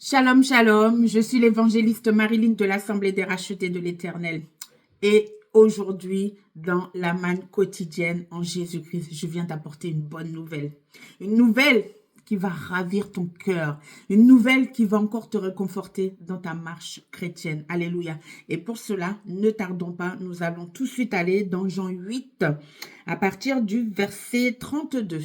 Shalom, shalom, je suis l'évangéliste Marilyn de l'Assemblée des rachetés de l'Éternel. Et aujourd'hui, dans la manne quotidienne en Jésus-Christ, je viens t'apporter une bonne nouvelle. Une nouvelle qui va ravir ton cœur. Une nouvelle qui va encore te réconforter dans ta marche chrétienne. Alléluia. Et pour cela, ne tardons pas, nous allons tout de suite aller dans Jean 8, à partir du verset 32.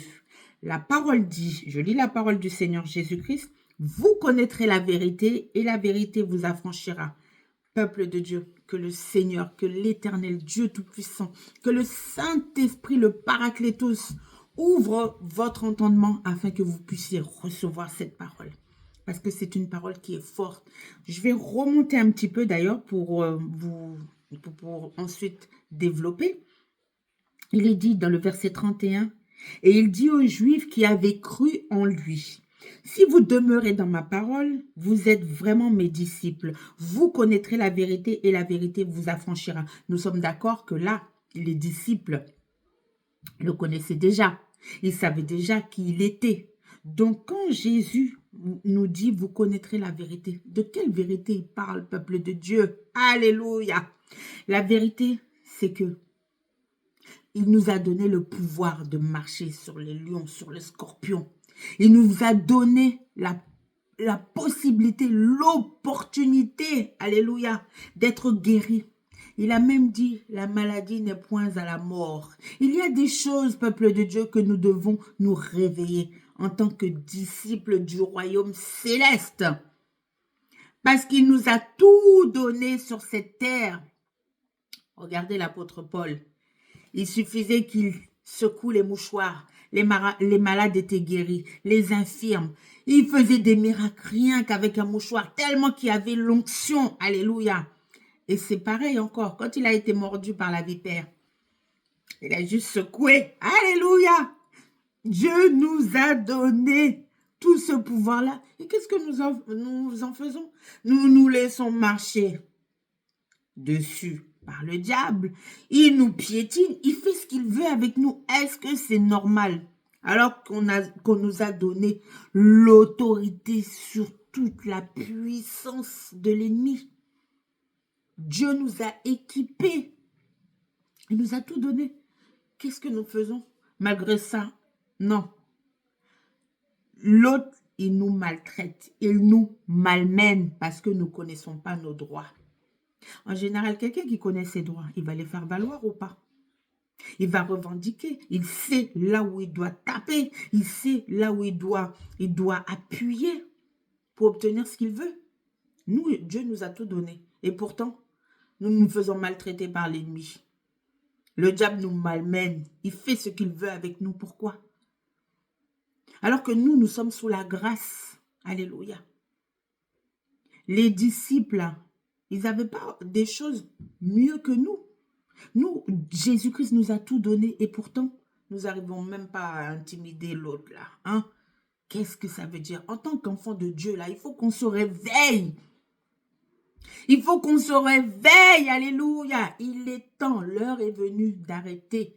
La parole dit, je lis la parole du Seigneur Jésus-Christ, vous connaîtrez la vérité et la vérité vous affranchira. Peuple de Dieu, que le Seigneur, que l'Éternel Dieu Tout-Puissant, que le Saint-Esprit, le Paraclétos, ouvre votre entendement afin que vous puissiez recevoir cette parole. Parce que c'est une parole qui est forte. Je vais remonter un petit peu d'ailleurs pour ensuite développer. Il est dit dans le verset 31, « Et il dit aux Juifs qui avaient cru en lui, « Si vous demeurez dans ma parole, vous êtes vraiment mes disciples. Vous connaîtrez la vérité et la vérité vous affranchira. » Nous sommes d'accord que là, les disciples le connaissaient déjà. Ils savaient déjà qui il était. Donc quand Jésus nous dit « Vous connaîtrez la vérité », de quelle vérité il parle, peuple de Dieu? Alléluia! La vérité, c'est que il nous a donné le pouvoir de marcher sur les lions, sur les scorpions. Il nous a donné la possibilité, l'opportunité, alléluia, d'être guéri. Il a même dit, la maladie n'est point à la mort. Il y a des choses, peuple de Dieu, que nous devons nous réveiller en tant que disciples du royaume céleste. Parce qu'il nous a tout donné sur cette terre. Regardez l'apôtre Paul. Il suffisait qu'il secoue les mouchoirs. Les malades étaient guéris, les infirmes. Il faisait des miracles rien qu'avec un mouchoir, tellement qu'il avait l'onction. Alléluia. Et c'est pareil encore, quand il a été mordu par la vipère, il a juste secoué. Alléluia. Dieu nous a donné tout ce pouvoir-là. Et qu'est-ce que nous en faisons? Nous nous laissons marcher dessus par le diable. Il nous piétine, il fait ce qu'il veut avec nous. Est-ce que c'est normal? Alors qu'on nous a donné l'autorité sur toute la puissance de l'ennemi. Dieu nous a équipés. Il nous a tout donné. Qu'est-ce que nous faisons? Malgré ça, non. L'autre, il nous maltraite, il nous malmène parce que nous ne connaissons pas nos droits. En général, quelqu'un qui connaît ses droits, il va les faire valoir ou pas? Il va revendiquer. Il sait là où il doit taper. Il sait là où il doit appuyer pour obtenir ce qu'il veut. Nous, Dieu nous a tout donné. Et pourtant, nous nous faisons maltraiter par l'ennemi. Le diable nous malmène. Il fait ce qu'il veut avec nous. Pourquoi? Alors que nous sommes sous la grâce. Alléluia. Les disciples, ils n'avaient pas des choses mieux que nous. Nous, Jésus-Christ nous a tout donné et pourtant, nous n'arrivons même pas à intimider l'autre là. Hein? Qu'est-ce que ça veut dire? En tant qu'enfant de Dieu là, il faut qu'on se réveille. Il faut qu'on se réveille. Alléluia. Il est temps, l'heure est venue d'arrêter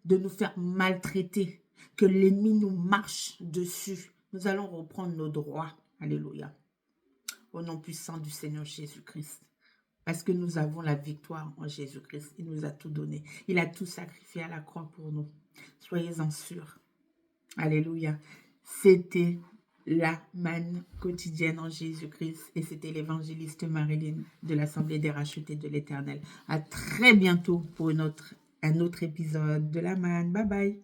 de nous faire maltraiter. Que l'ennemi nous marche dessus. Nous allons reprendre nos droits. Alléluia. Au nom puissant du Seigneur Jésus-Christ. Parce que nous avons la victoire en Jésus-Christ. Il nous a tout donné. Il a tout sacrifié à la croix pour nous. Soyez-en sûrs. Alléluia. C'était la manne quotidienne en Jésus-Christ. Et c'était l'évangéliste Marilyn de l'Assemblée des rachetés de l'Éternel. À très bientôt pour un autre épisode de la manne. Bye bye.